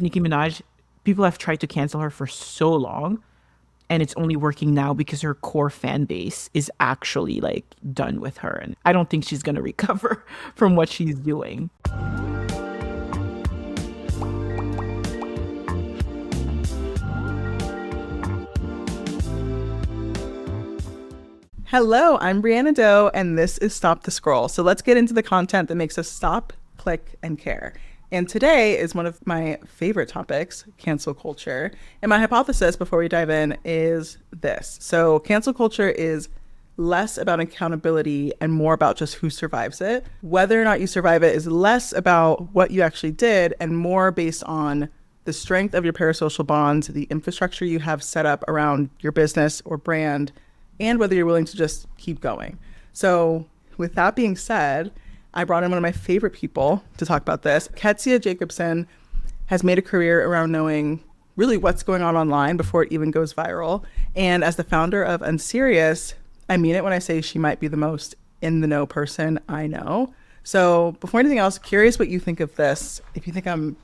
Nicki Minaj, people have tried to cancel her for so long, and it's only working now because her core fan base is actually like done with her. And I don't think she's going to recover from what she's doing. Hello, I'm Brianna Doe, and this is Stop the Scroll. So let's get into the content that makes us stop, click, and care. And today is one of my favorite topics, cancel culture. And my hypothesis before we dive in is this. So cancel culture is less about accountability and more about just who survives it. Whether or not you survive it is less about what you actually did and more based on the strength of your parasocial bonds, the infrastructure you have set up around your business or brand, and whether you're willing to just keep going. So with that being said, I brought in one of my favorite people to talk about this. Qetsiyah Jacobson has made a career around knowing really what's going on online before it even goes viral. And as the founder of Unserious, I mean it when I say she might be the most in the know person I know. So before anything else, curious what you think of this. If you think I'm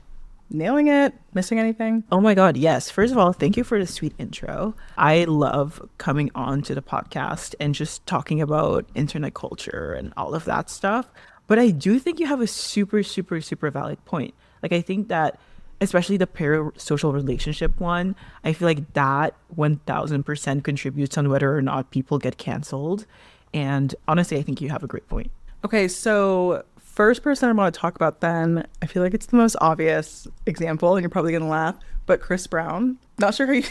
nailing it, missing anything? Oh my God, yes. First of all, thank you for the sweet intro. I love coming on to the podcast and just talking about internet culture and all of that stuff. But I do think you have a super, super, super valid point. Like, I think that especially the parasocial relationship one, I feel like that 1000% contributes on whether or not people get canceled. And honestly, I think you have a great point. Okay, so first person I want to talk about then, I feel like it's the most obvious example, and you're probably going to laugh, but Chris Brown. Not sure how you...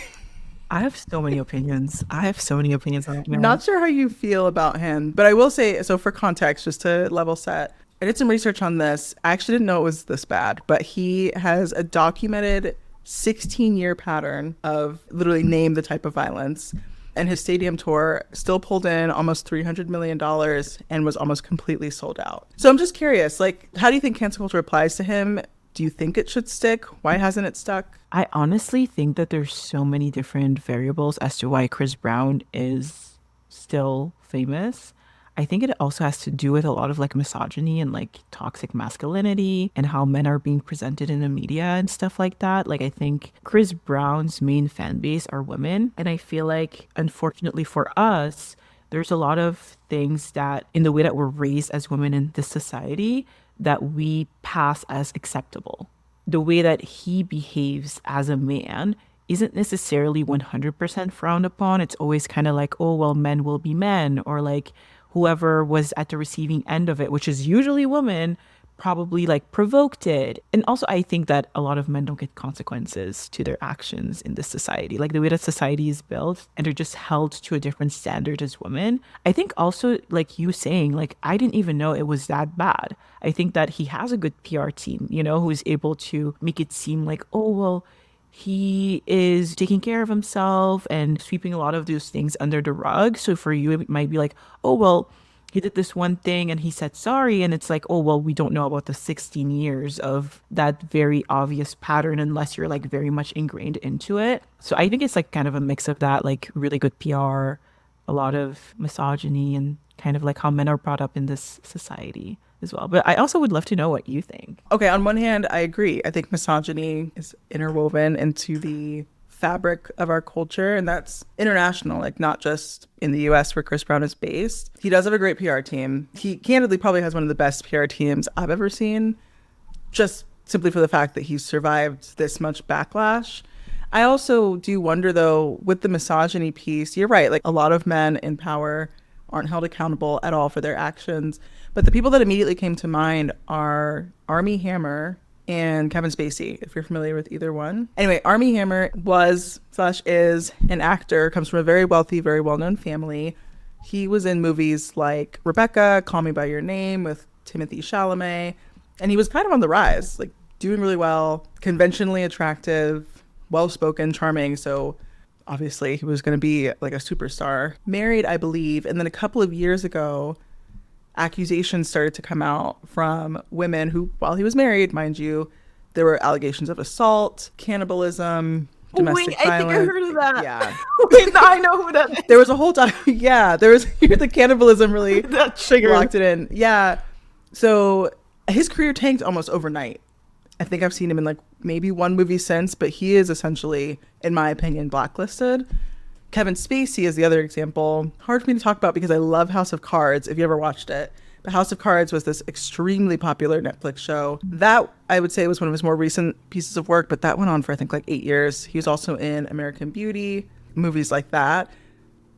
I have so many opinions. I have so many opinions on it. Not sure how you feel about him, but I will say, so for context, just to level set, I did some research on this. I actually didn't know it was this bad, but he has a documented 16-year pattern of literally name the type of violence. And his stadium tour still pulled in almost $300 million and was almost completely sold out. So I'm just curious, like, how do you think cancel culture applies to him? Do you think it should stick? Why hasn't it stuck? I honestly think that there's so many different variables as to why Chris Brown is still famous. I think it also has to do with a lot of like misogyny and like toxic masculinity and how men are being presented in the media and stuff like that. Like, I think Chris Brown's main fan base are women. And I feel like, unfortunately for us, there's a lot of things that in the way that we're raised as women in this society that we pass as acceptable. The way that he behaves as a man isn't necessarily 100% frowned upon. It's always kind of like, oh, well, men will be men, or like whoever was at the receiving end of it, which is usually women, probably like provoked it. And also, I think that a lot of men don't get consequences to their actions in this society. Like the way that society is built, and they're just held to a different standard as women. I think also, like you saying, like, I didn't even know it was that bad. I think that he has a good PR team, you know, who is able to make it seem like, oh, well, he is taking care of himself and sweeping a lot of those things under the rug. So for you, it might be like, oh, well, he did this one thing and he said sorry. And it's like, oh, well, we don't know about the 16 years of that very obvious pattern unless you're like very much ingrained into it. So I think it's like kind of a mix of that, like really good PR, a lot of misogyny, and kind of like how men are brought up in this society as well. But I also would love to know what you think. Okay, on one hand, I agree. I think misogyny is interwoven into the fabric of our culture, and that's international, like not just in the US where Chris Brown is based. He does have a great PR team. He candidly probably has one of the best PR teams I've ever seen, just simply for the fact that he's survived this much backlash. I also do wonder, though, with the misogyny piece, you're right, like a lot of men in power aren't held accountable at all for their actions. But the people that immediately came to mind are Armie Hammer and Kevin Spacey, if you're familiar with either one. Anyway, Armie Hammer was/is an actor, comes from a very wealthy, very well-known family. He was in movies like Rebecca, Call Me By Your Name with Timothée Chalamet. And he was kind of on the rise, like doing really well, conventionally attractive, well-spoken, charming. So obviously he was going to be like a superstar. Married, I believe. And then a couple of years ago, accusations started to come out from women who, while he was married, mind you, there were allegations of assault, cannibalism, domestic violence. I think I heard of that. Yeah. Wait, no, I know who that is. There was a whole time. Yeah, there was the cannibalism really that triggered. Locked it in. Yeah. So his career tanked almost overnight. I think I've seen him in like maybe one movie since, but he is essentially, in my opinion, blacklisted. Kevin Spacey is the other example. Hard for me to talk about because I love House of Cards, if you ever watched it. But House of Cards was this extremely popular Netflix show. That, I would say, was one of his more recent pieces of work, but that went on for, I think, like 8 years. He was also in American Beauty, movies like that.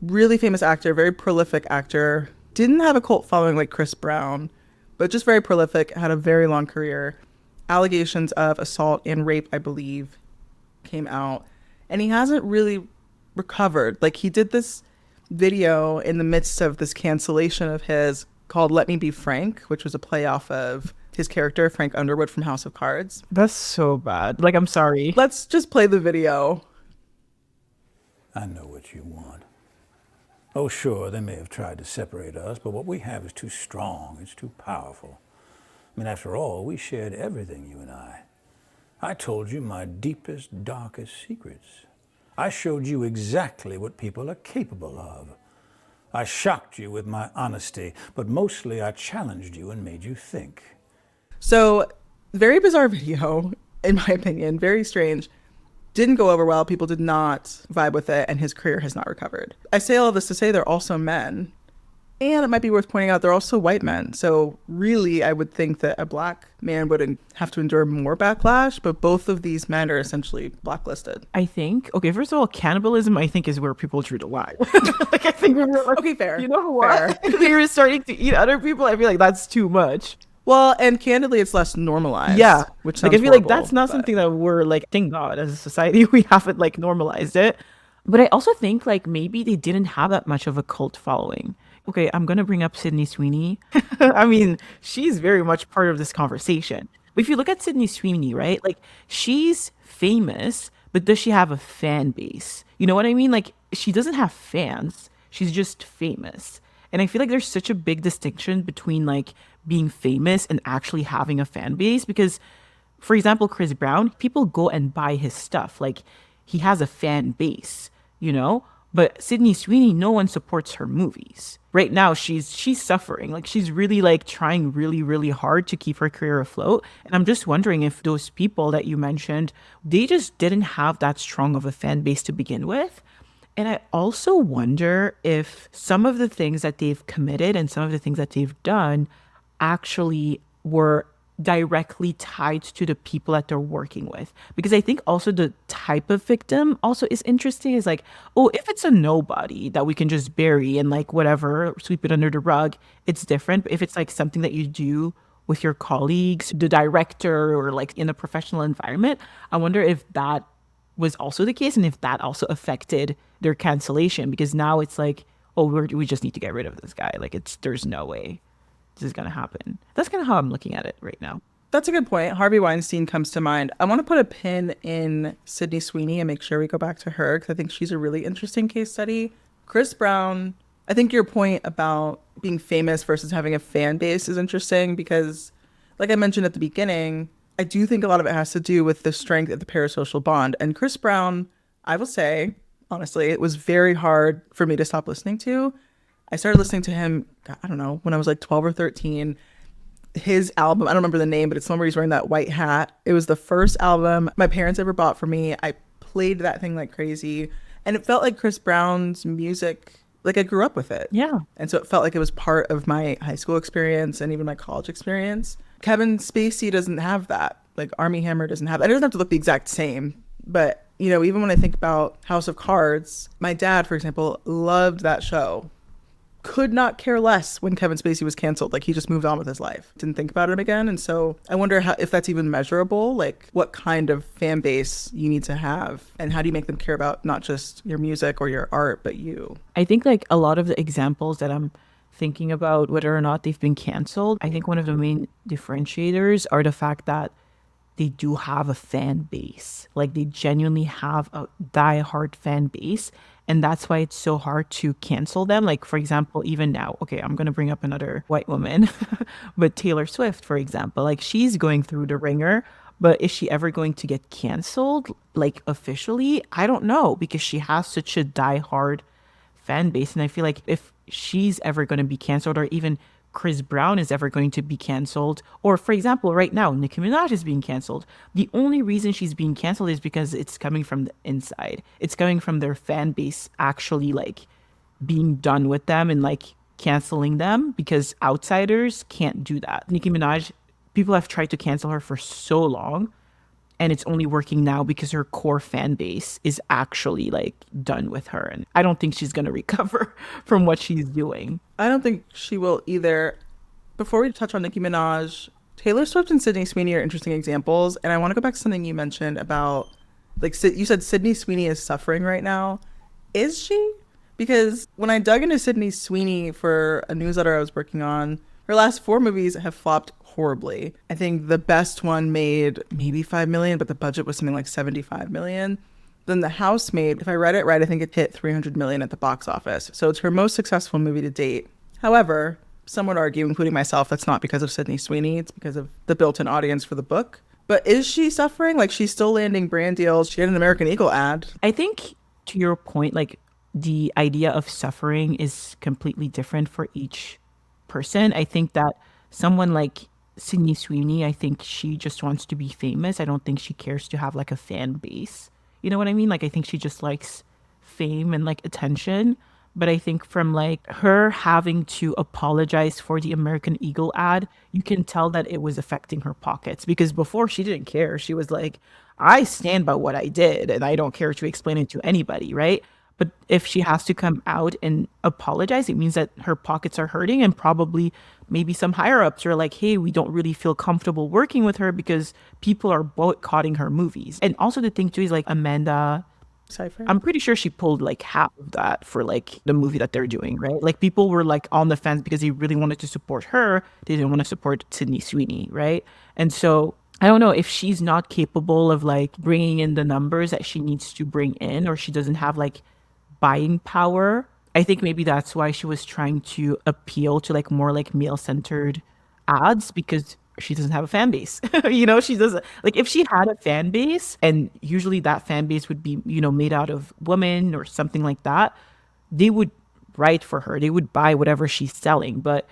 Really famous actor, very prolific actor. Didn't have a cult following like Chris Brown, but just very prolific, had a very long career. Allegations of assault and rape, I believe, came out. And he hasn't really recovered. Like, he did this video in the midst of this cancellation of his called Let Me Be Frank, which was a play off of his character, Frank Underwood from House of Cards. That's so bad. Like, I'm sorry. Let's just play the video. I know what you want. Oh, sure, they may have tried to separate us, but what we have is too strong. It's too powerful. I mean, after all, we shared everything, you and I. I told you my deepest, darkest secrets. I showed you exactly what people are capable of. I shocked you with my honesty, but mostly I challenged you and made you think. So, very bizarre video, in my opinion, very strange. Didn't go over well. People did not vibe with it, and his career has not recovered. I say all this to say they're also men. And it might be worth pointing out they're also white men. So really, I would think that a black man would have to endure more backlash, but both of these men are essentially blacklisted. I think, okay, first of all, cannibalism, I think, is where people drew the line. Like, I think we were like, okay, fair. You know what? They were starting to eat other people. I feel like that's too much. Well, and candidly, it's less normalized. Yeah. Which like, sounds I feel horrible, like that's not something that we're like, thank God, as a society, we haven't like normalized it. But I also think like maybe they didn't have that much of a cult following. Okay, I'm going to bring up Sydney Sweeney. I mean, she's very much part of this conversation. But if you look at Sydney Sweeney, right? Like, she's famous, but does she have a fan base? You know what I mean? Like, she doesn't have fans. She's just famous. And I feel like there's such a big distinction between, like, being famous and actually having a fan base. Because, for example, Chris Brown, people go and buy his stuff. Like, he has a fan base, you know? But Sydney Sweeney, no one supports her movies. Right now, she's suffering. Like, she's really like trying really, really hard to keep her career afloat. And I'm just wondering if those people that you mentioned, they just didn't have that strong of a fan base to begin with. And I also wonder if some of the things that they've committed and some of the things that they've done actually were directly tied to the people that they're working with. Because I think also the type of victim also is interesting. Is like, oh, if it's a nobody that we can just bury and like whatever, sweep it under the rug, it's different. But if it's like something that you do with your colleagues, the director, or like in a professional environment, I wonder if that was also the case and if that also affected their cancellation. Because now it's like, oh, we just need to get rid of this guy. Like, there's no way this is going to happen. That's kind of how I'm looking at it right now. That's a good point. Harvey Weinstein comes to mind. I want to put a pin in Sydney Sweeney and make sure we go back to her because I think she's a really interesting case study. Chris Brown, I think your point about being famous versus having a fan base is interesting because, like I mentioned at the beginning, I do think a lot of it has to do with the strength of the parasocial bond. And Chris Brown, I will say, honestly, it was very hard for me to stop listening to. I started listening to him, I don't know, when I was like 12 or 13. His album, I don't remember the name, but it's the one where he's wearing that white hat. It was the first album my parents ever bought for me. I played that thing like crazy. And it felt like Chris Brown's music, like I grew up with it. Yeah. And so it felt like it was part of my high school experience and even my college experience. Kevin Spacey doesn't have that. Like Armie Hammer doesn't have that. It doesn't have to look the exact same. But, you know, even when I think about House of Cards, my dad, for example, loved that show. Could not care less when Kevin Spacey was canceled. Like, he just moved on with his life. Didn't think about him again. And so I wonder if that's even measurable, like what kind of fan base you need to have and how do you make them care about not just your music or your art, but you. I think like a lot of the examples that I'm thinking about whether or not they've been canceled, I think one of the main differentiators are the fact that they do have a fan base. Like, they genuinely have a diehard fan base. And that's why it's so hard to cancel them. Like, for example, even now, okay, I'm going to bring up another white woman, but Taylor Swift, for example, like she's going through the ringer, but is she ever going to get canceled? Like officially? I don't know, because she has such a diehard fan base. And I feel like if she's ever going to be canceled or even Chris Brown is ever going to be canceled. Or, for example, right now, Nicki Minaj is being canceled. The only reason she's being canceled is because it's coming from the inside. It's coming from their fan base actually like being done with them and like canceling them, because outsiders can't do that. Nicki Minaj, people have tried to cancel her for so long, and it's only working now because her core fan base is actually like done with her, and I don't think she's going to recover from what she's doing. I don't think she will either. Before we touch on Nicki Minaj, Taylor Swift and Sydney Sweeney are interesting examples. And I want to go back to something you mentioned about, like, you said Sydney Sweeney is suffering right now. Is she? Because when I dug into Sydney Sweeney for a newsletter I was working on, her last 4 movies have flopped horribly. I think the best one made maybe 5 million, but the budget was something like 75 million. Then The Housemaid, if I read it right, I think it hit 300 million at the box office. So it's her most successful movie to date. However, some would argue, including myself, that's not because of Sydney Sweeney. It's because of the built-in audience for the book. But is she suffering? Like, she's still landing brand deals. She had an American Eagle ad. I think, to your point, like, the idea of suffering is completely different for each person. I think that someone like Sydney Sweeney, I think she just wants to be famous. I don't think she cares to have like a fan base. You know what I mean? Like, I think she just likes fame and like attention. But I think from like her having to apologize for the American Eagle ad, you can tell that it was affecting her pockets, because before she didn't care. She was like, I stand by what I did and I don't care to explain it to anybody, right? But if she has to come out and apologize, it means that her pockets are hurting, and probably maybe some higher ups are like, hey, we don't really feel comfortable working with her because people are boycotting her movies. And also the thing too is like Amanda Seyfried? I'm pretty sure she pulled like half of that for like the movie that they're doing, right? Like people were like on the fence because they really wanted to support her. They didn't want to support Sydney Sweeney, right? And so I don't know if she's not capable of like bringing in the numbers that she needs to bring in, or she doesn't have like buying power. I think maybe that's why she was trying to appeal to like more like male centered ads, because she doesn't have a fan base. You know, she doesn't, like, if she had a fan base, and usually that fan base would be, you know, made out of women or something like that, they would write for her, they would buy whatever she's selling. But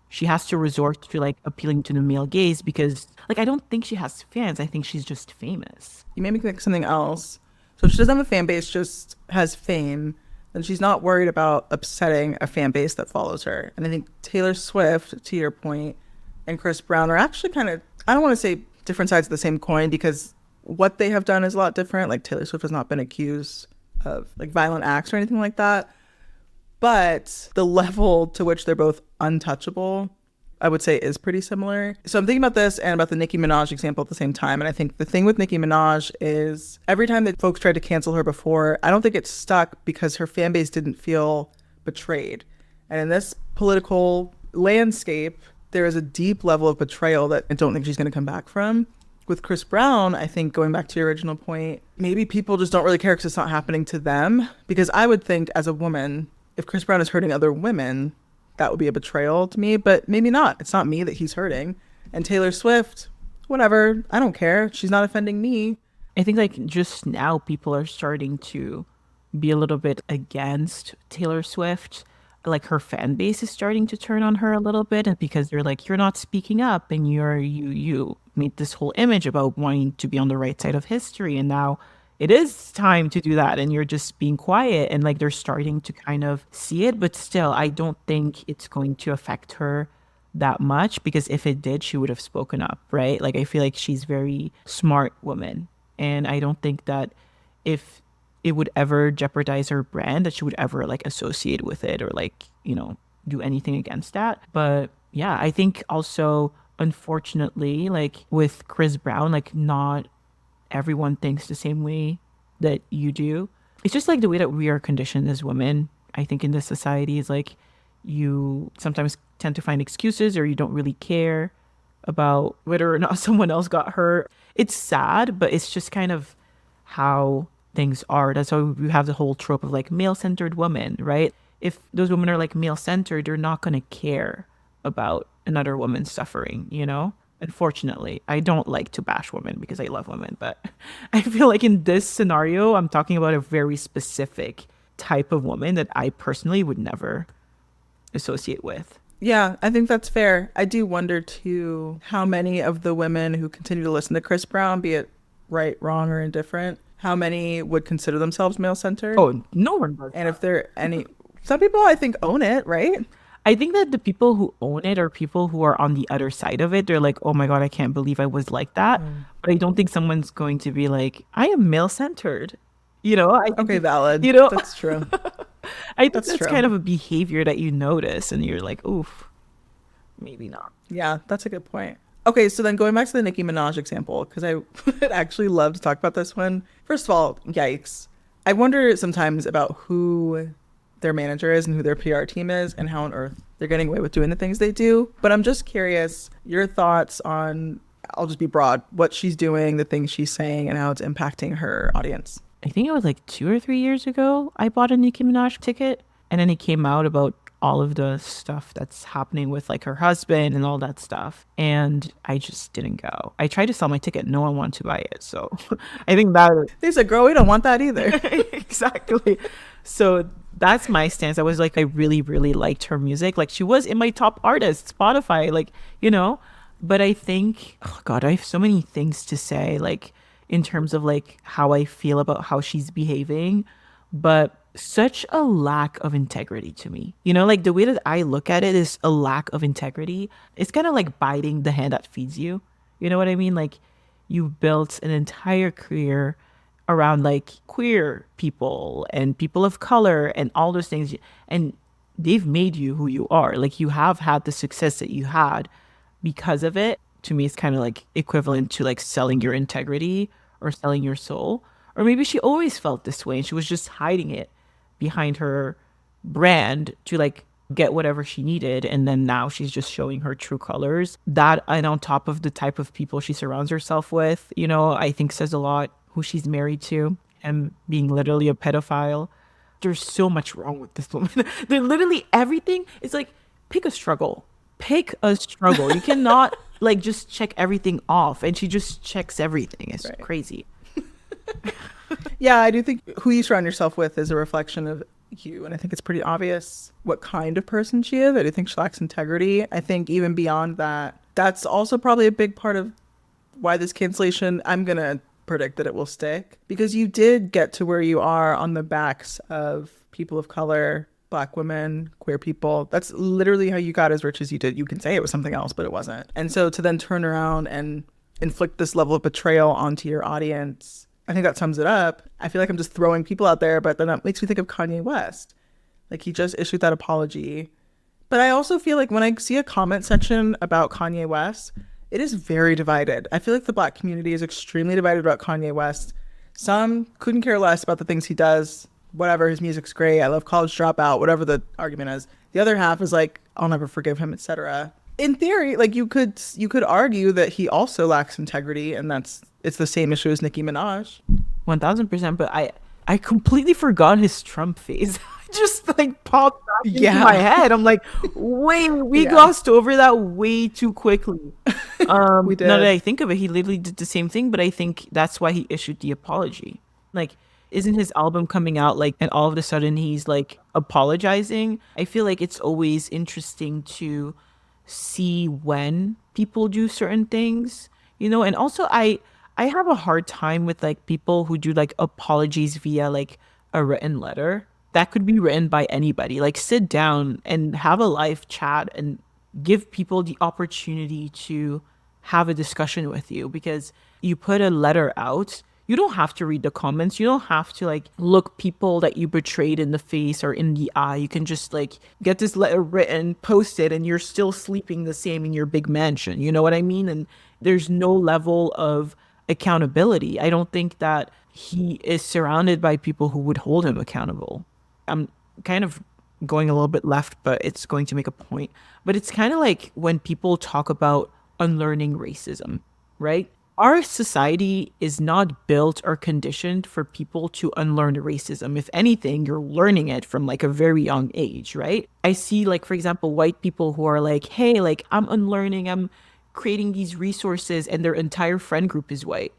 she has to resort to like appealing to the male gaze because, like, I don't think she has fans. I think she's just famous. You made me think of something else. So if she doesn't have a fan base, just has fame, then she's not worried about upsetting a fan base that follows her. And I think Taylor Swift, to your point, and Chris Brown are actually kind of, I don't want to say different sides of the same coin, because what they have done is a lot different. Like, Taylor Swift has not been accused of like violent acts or anything like that. But the level to which they're both untouchable, I would say, is pretty similar. So I'm thinking about this and about the Nicki Minaj example at the same time. And I think the thing with Nicki Minaj is every time that folks tried to cancel her before, I don't think it stuck because her fan base didn't feel betrayed. And in this political landscape, there is a deep level of betrayal that I don't think she's going to come back from. With Chris Brown, I think, going back to your original point, maybe people just don't really care because it's not happening to them. Because I would think, as a woman, if Chris Brown is hurting other women, that would be a betrayal to me, but maybe not. It's not me that he's hurting. And Taylor Swift, whatever, I don't care. She's not offending me. I think like just now people are starting to be a little bit against Taylor Swift. Like her fan base is starting to turn on her a little bit, and because they're like, you're not speaking up, and you made this whole image about wanting to be on the right side of history, and now it is time to do that, and you're just being quiet. And like they're starting to kind of see it, but still I don't think it's going to affect her that much, because if it did, she would have spoken up, right? Like I feel like she's very smart woman, and I don't think that if it would ever jeopardize her brand, that she would ever like associate with it or like, you know, do anything against that. But yeah, I think also, unfortunately, like with Chris Brown, like not everyone thinks the same way that you do. It's just like the way that we are conditioned as women, I think, in this society is like you sometimes tend to find excuses, or you don't really care about whether or not someone else got hurt. It's sad, but it's just kind of how things are. That's why we have the whole trope of like male-centered women, right? If those women are like male-centered, they're not going to care about another woman's suffering, you know? Unfortunately, I don't like to bash women because I love women, but I feel like in this scenario, I'm talking about a very specific type of woman that I personally would never associate with. Yeah, I think that's fair. I do wonder too how many of the women who continue to listen to Chris Brown, be it right, wrong, or indifferent, how many would consider themselves male centered? Oh, no one does And that. if there are any, some people I think own it, right? I think that the people who own it are people who are on the other side of it. They're like, oh my God, I can't believe I was like that. Mm. But I don't think someone's going to be like, I am male centered. I think Okay, valid. you know, That's true. I think That's that's true. kind of a behavior that you notice and you're like, oof, maybe not. Yeah, that's a good point. Okay, so then going back to the Nicki Minaj example, because I would actually love to talk about this one. First of all, yikes. I wonder sometimes about who their manager is and who their PR team is and how on earth they're getting away with doing the things they do. But I'm just curious, your thoughts on, I'll just be broad, what she's doing, the things she's saying, and how it's impacting her audience. I think it was like 2 or 3 years ago I bought a Nicki Minaj ticket, and then it came out about all of the stuff that's happening with like her husband and all that stuff, and I just didn't go. I tried to sell my ticket, no one wanted to buy it, so I think that They said, girl, we don't want that either. exactly. So that's my stance. I was like, I really, really liked her music. Like she was in my top artists, Spotify, but I think, oh God, I have so many things to say, like in terms of like how I feel about how she's behaving, but such a lack of integrity to me. Like the way that I look at it is a lack of integrity. It's kind of like biting the hand that feeds you. You know what I mean? Like you've built an entire career around like queer people and people of color and all those things, and they've made you who you are. Like you have had the success that you had because of it. To me it's kind of like equivalent to like selling your integrity or selling your soul. Or maybe she always felt this way and she was just hiding it behind her brand to like get whatever she needed, and then now she's just showing her true colors. That, and on top of the type of people she surrounds herself with, I think says a lot. Who she's married to, and being literally a pedophile. There's so much wrong with this woman. They're literally everything. It's like, pick a struggle. Pick a struggle. You cannot like just check everything off, and she just checks everything. It's Right. crazy. Yeah, I do think who you surround yourself with is a reflection of you. And I think it's pretty obvious what kind of person she is. I do think she lacks integrity. I think even beyond that, that's also probably a big part of why this cancellation, I'm going to predict that it will stick. Because you did get to where you are on the backs of people of color, Black women, queer people. That's literally how you got as rich as you did. You can say it was something else, but it wasn't. And so to then turn around and inflict this level of betrayal onto your audience, I think that sums it up. I feel like I'm just throwing people out there, but then that makes me think of Kanye West. Like he just issued that apology. But I also feel like when I see a comment section about Kanye West, it is very divided. I feel like the Black community is extremely divided about Kanye West. Some couldn't care less about the things he does. Whatever, his music's great. I love College Dropout, whatever the argument is. The other half is like, I'll never forgive him, etc. In theory, like you could argue that he also lacks integrity, and it's the same issue as Nicki Minaj. 1000%. But I completely forgot his Trump phase. Just like popped back into Yeah. my head. I'm like, wait, we Yeah. glossed over that way too quickly. We Now that did. I think of it, he literally did the same thing, but I think that's why he issued the apology. Like, isn't his album coming out like, and all of a sudden he's like apologizing? I feel like it's always interesting to see when people do certain things, and also I have a hard time with like people who do like apologies via like a written letter. That could be written by anybody. Like sit down and have a live chat and give people the opportunity to have a discussion with you, because you put a letter out. You don't have to read the comments. You don't have to like look people that you betrayed in the face or in the eye. You can just like get this letter written, post it, and you're still sleeping the same in your big mansion. You know what I mean? And there's no level of accountability. I don't think that he is surrounded by people who would hold him accountable. I'm kind of going a little bit left, but it's going to make a point. But it's kind of like when people talk about unlearning racism, right? Our society is not built or conditioned for people to unlearn racism. If anything, you're learning it from like a very young age, right? I see like, for example, white people who are like, hey, like I'm unlearning, I'm creating these resources, and their entire friend group is white.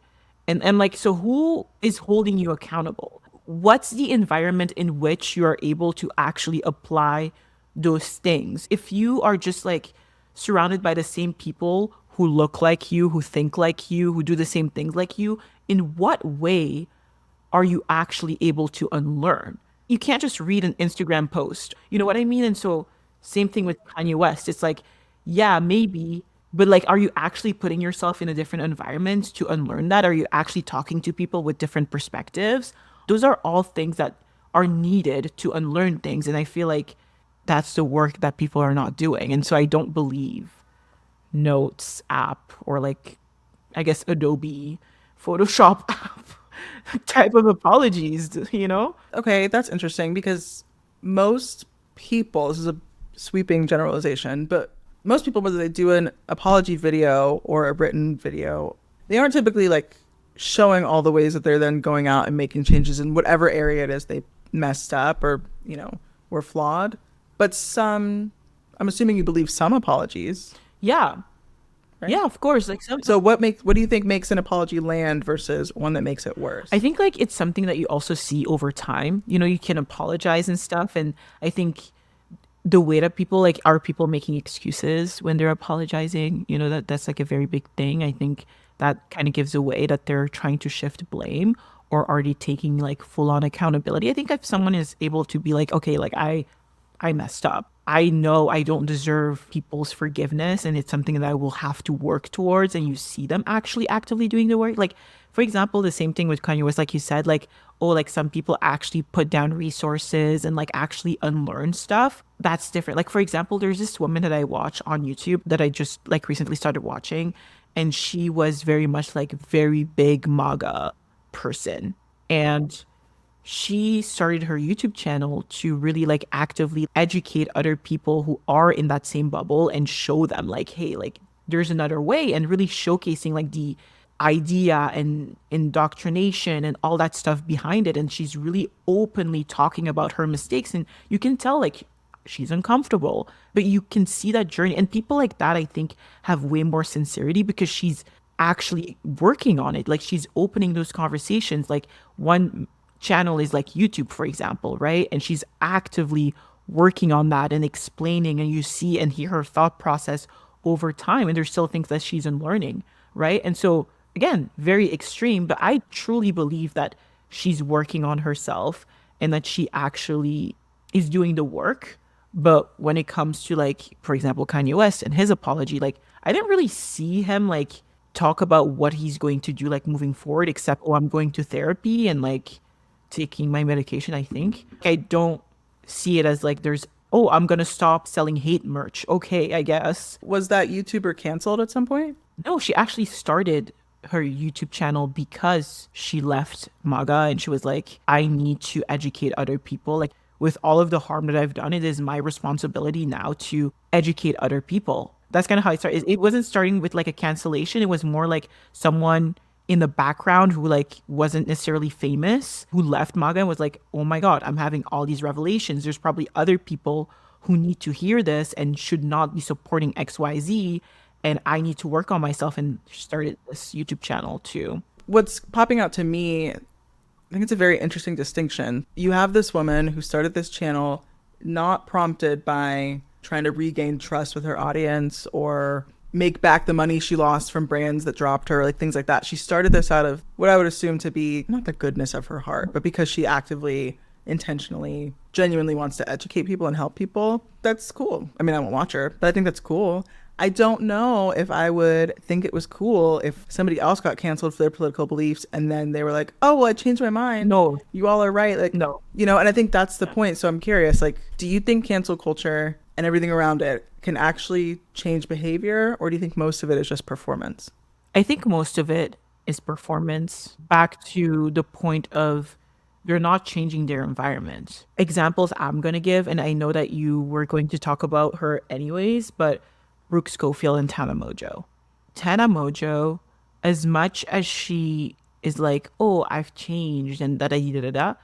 And like, so who is holding you accountable? What's the environment in which you are able to actually apply those things. If you are just like surrounded by the same people who look like you, who think like you, who do the same things like you, in what way are you actually able to unlearn? You can't just read an Instagram post. You know what I mean? And so, same thing with Kanye West. It's like, yeah, maybe, but like, are you actually putting yourself in a different environment to unlearn that? Are you actually talking to people with different perspectives? Those are all things that are needed to unlearn things. And I feel like that's the work that people are not doing. And so, I don't believe Notes app or like, I guess, Adobe Photoshop app type of apologies, you know? Okay, that's interesting because most people, this is a sweeping generalization, but most people, whether they do an apology video or a written video, they aren't typically like showing all the ways that they're then going out and making changes in whatever area it is they messed up or, were flawed. But some, I'm assuming you believe some apologies, Yeah. right? Yeah, of course. Like some So what do you think makes an apology land versus one that makes it worse? I think like it's something that you also see over time. You know, you can apologize and stuff. And I think the way that people like are people making excuses when they're apologizing, that's like a very big thing. I think that kind of gives away that they're trying to shift blame or already taking like full on accountability. I think if someone is able to be like, okay, like I messed up. I know I don't deserve people's forgiveness, and it's something that I will have to work towards. And you see them actually actively doing the work. Like, for example, the same thing with Kanye West, like you said, like, oh, like some people actually put down resources and like actually unlearn stuff. That's different. Like, for example, there's this woman that I watch on YouTube that I just like recently started watching, and she was very much like very big MAGA person. And she started her YouTube channel to really like actively educate other people who are in that same bubble and show them like, hey, like there's another way, and really showcasing like the idea and indoctrination and all that stuff behind it. And she's really openly talking about her mistakes. And you can tell like she's uncomfortable, but you can see that journey. And people like that, I think, have way more sincerity because she's actually working on it. Like she's opening those conversations. Like one channel is like YouTube, for example, right? And she's actively working on that and explaining, and you see and hear her thought process over time. And there's still things that she's unlearning, right? And so, again, very extreme, but I truly believe that she's working on herself and that she actually is doing the work. But when it comes to, like, for example, Kanye West and his apology, like, I didn't really see him, like, talk about what he's going to do, like, moving forward, except, oh, I'm going to therapy and, like, taking my medication, I think. I don't see it as like there's, oh, I'm gonna stop selling hate merch. Okay, I guess. Was that YouTuber canceled at some point? No, she actually started her YouTube channel because she left MAGA and she was like, I need to educate other people. Like, with all of the harm that I've done, it is my responsibility now to educate other people. That's kind of how it started. It wasn't starting with like a cancellation. It was more like someone in the background who like wasn't necessarily famous, who left MAGA and was like, oh my God, I'm having all these revelations. There's probably other people who need to hear this and should not be supporting XYZ. And I need to work on myself, and started this YouTube channel too. What's popping out to me, I think it's a very interesting distinction. You have this woman who started this channel not prompted by trying to regain trust with her audience or make back the money she lost from brands that dropped her, like things like that. She started this out of what I would assume to be not the goodness of her heart, but because she actively, intentionally, genuinely wants to educate people and help people. That's cool. I mean, I won't watch her, but I think that's cool. I don't know if I would think it was cool if somebody else got canceled for their political beliefs and then they were like, oh, well, I changed my mind. No, You all are right. Like, no. and I think that's the point. So I'm curious, like, do you think cancel culture and everything around it can actually change behavior, or do you think most of it is just performance? I think most of it is performance. Back to the point of they're not changing their environment. Examples I'm going to give, and I know that you were going to talk about her anyways, but Brooke Schofield and Tana Mojo. Tana Mojo, as much as she is like, oh, I've changed and da da da da da,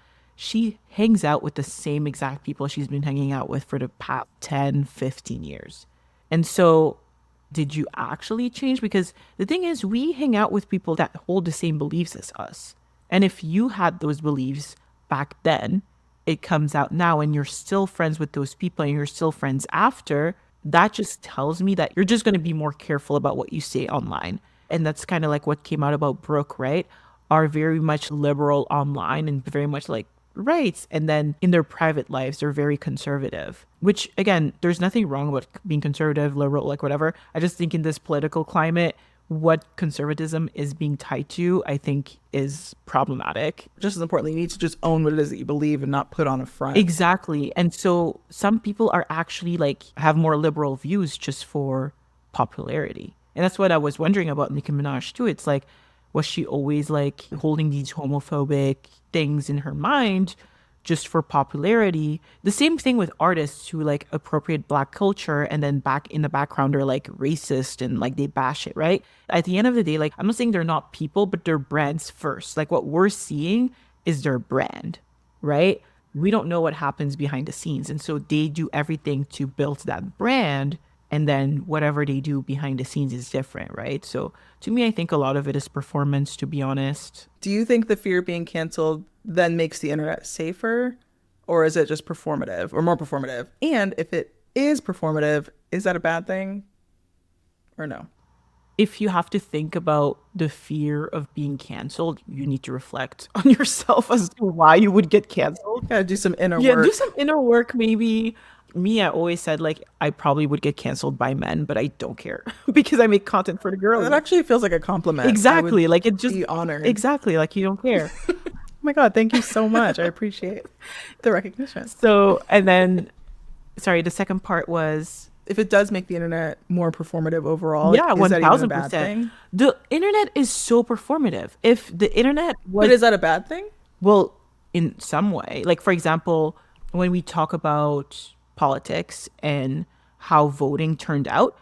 she hangs out with the same exact people she's been hanging out with for the past 10, 15 years. And so, did you actually change? Because the thing is, we hang out with people that hold the same beliefs as us. And if you had those beliefs back then it comes out now and you're still friends with those people and you're still friends after, that just tells me that you're just going to be more careful about what you say online. And that's kind of like what came out about Brooke, right? Are very much liberal online and very much like rights. And then in their private lives, they're very conservative, which again, there's nothing wrong with being conservative, liberal, like whatever. I just think in this political climate, what conservatism is being tied to, I think is problematic. Just as importantly, you need to just own what it is that you believe and not put on a front. Exactly. And so some people are actually like have more liberal views just for popularity. And that's what I was wondering about Nicki Minaj too. It's like, was she always like holding these homophobic things in her mind just for popularity? The same thing with artists who like appropriate Black culture and then back in the background are like racist and like they bash it, right? At the end of the day, like I'm not saying they're not people, but they're brands first. Like what we're seeing is their brand, right? We don't know what happens behind the scenes. And so they do everything to build that brand. And then whatever they do behind the scenes is different, right? So to me, I think a lot of it is performance, to be honest. Do you think the fear of being canceled then makes the internet safer? Or is it just performative or more performative? And if it is performative, is that a bad thing or no? If you have to think about the fear of being canceled, you need to reflect on yourself as to why you would get canceled. Gotta do some inner Yeah, work. do some inner work maybe. Me, I always said like I probably would get canceled by men, but I don't care because I make content for the girls. That actually feels like a compliment. Exactly. I would Like it just be honored. Exactly. Like you don't care. Oh my God, thank you so much. I appreciate the recognition. So, and then, sorry, the second part was, If it does make the internet more performative overall, yeah, is that even a bad 1000%. thing? The internet is so performative. If the internet was, But is that a bad thing? well, in some way, like for example, when we talk about politics and how voting turned out,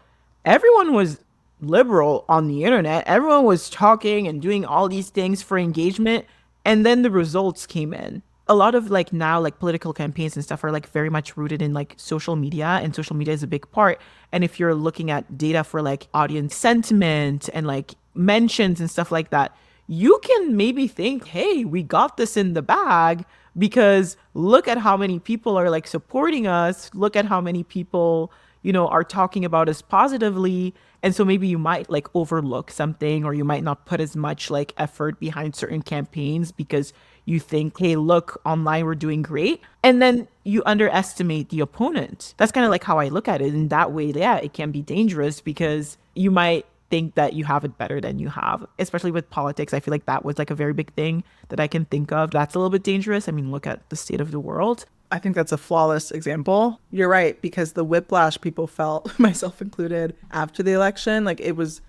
everyone was liberal on the internet. Everyone was talking and doing all these things for engagement. And then the results came in. A lot of like now like political campaigns and stuff are like very much rooted in like social media, and social media is a big part. And if you're looking at data for like audience sentiment and like mentions and stuff like that, you can maybe think, hey, we got this in the bag because look at how many people are like supporting us. Look at how many people, you know, are talking about us positively. And so maybe you might like overlook something, or you might not put as much like effort behind certain campaigns because you think, hey, look, online we're doing great. And then you underestimate the opponent. That's kind of like how I look at it. In that way, yeah, it can be dangerous because you might think that you have it better than you have, especially with politics. I feel like that was like a very big thing that I can think of. That's a little bit dangerous. I mean, look at the state of the world. I think that's a flawless example. You're right, because the whiplash people felt, myself included, after the election, like it was.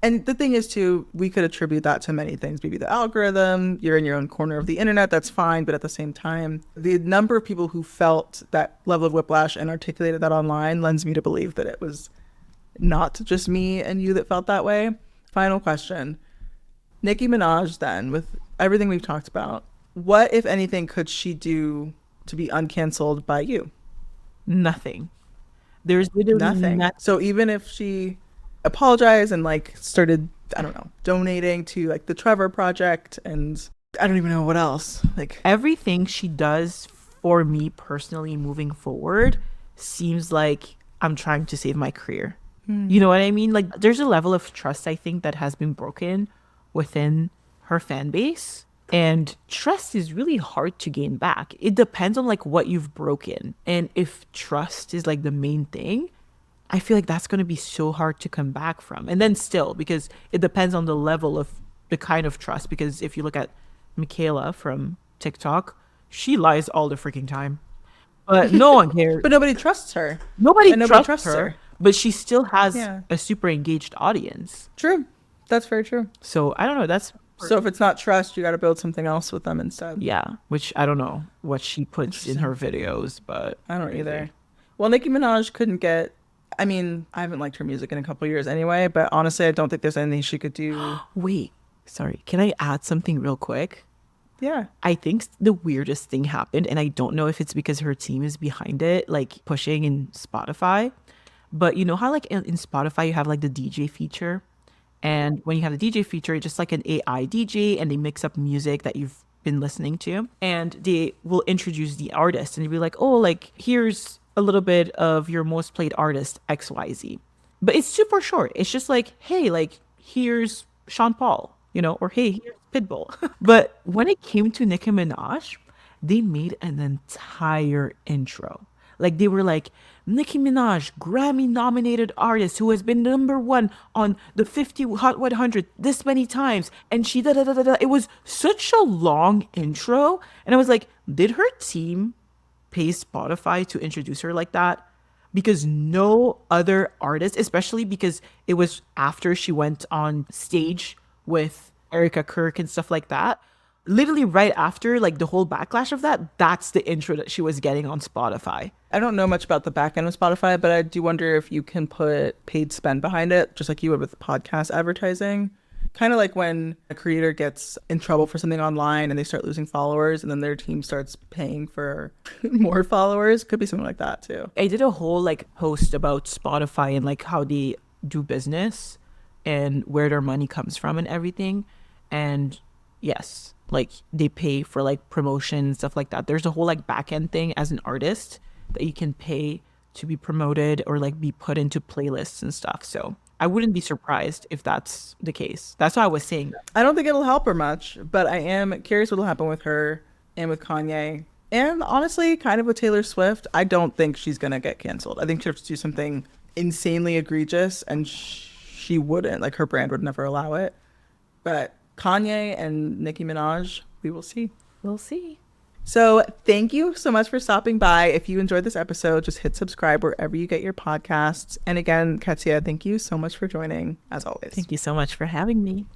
And the thing is, too, we could attribute that to many things. Maybe the algorithm, you're in your own corner of the internet, that's fine. But at the same time, the number of people who felt that level of whiplash and articulated that online lends me to believe that it was not just me and you that felt that way. Final question. Nicki Minaj, then, with everything we've talked about, what, if anything, could she do to be uncanceled by you? Nothing. There's literally Nothing. So even if she apologized and like started, I don't know, donating to like the Trevor Project and I don't even know what else. Like everything she does for me personally moving forward seems like I'm trying to save my career. You know what I mean? Like there's a level of trust I think that has been broken within her fan base. And trust is really hard to gain back. It depends on like what you've broken. And if trust is like the main thing, I feel like that's going to be so hard to come back from. And then still, because it depends on the level of the kind of trust. Because if you look at Michaela from TikTok, she lies all the freaking time. But no one cares. but nobody trusts her. Nobody And trusts her. But she still has Yeah. a super engaged audience. True. That's very true. So I don't know. That's So if it's not trust, you got to build something else with them instead. yeah, which I don't know what she puts in her videos, but I don't either. Well, Nicki Minaj couldn't get. I mean, I haven't liked her music in a couple years anyway, but honestly, I don't think there's anything she could do. Wait, sorry. Can I add something real quick? Yeah. I think the weirdest thing happened, and I don't know if it's because her team is behind it, like pushing in Spotify. But you know how like in Spotify you have like the DJ feature? And when you have the DJ feature, it's just like an AI DJ and they mix up music that you've been listening to, and they will introduce the artist and they'll be like, oh, like here's a little bit of your most played artist XYZ. But it's super short. It's just like, hey, like here's Sean Paul, you know, or hey, here's Pitbull. But when it came to Nicki Minaj, they made an entire intro. Like they were like, Nicki Minaj, Grammy nominated artist who has been #1 on the 50 Hot 100 this many times. And she da da da da da. It was such a long intro. And I was like, did her team pay Spotify to introduce her like that? Because no other artist, especially because it was after she went on stage with Erica Kirk and stuff like that. Literally right after like the whole backlash of that, that's the intro that she was getting on Spotify. I don't know much about the back end of Spotify, but I do wonder if you can put paid spend behind it, just like you would with podcast advertising. Kind of like when a creator gets in trouble for something online and they start losing followers and then their team starts paying for more followers. Could be something like that too. I did a whole like post about Spotify and like how they do business and where their money comes from and everything. And yes, like they pay for like promotion and stuff like that. There's a whole like back end thing as an artist that you can pay to be promoted or like be put into playlists and stuff. So I wouldn't be surprised if that's the case. That's what I was saying. I don't think it'll help her much, but I am curious what'll happen with her and with Kanye. And honestly, kind of with Taylor Swift, I don't think she's going to get canceled. I think she'll have to do something insanely egregious and she wouldn't. Like her brand would never allow it. But Kanye and Nicki Minaj, we will see. We'll see. So thank you so much for stopping by. If you enjoyed this episode, just hit subscribe wherever you get your podcasts. And again, Qetsiyah, thank you so much for joining, as always. Thank you so much for having me.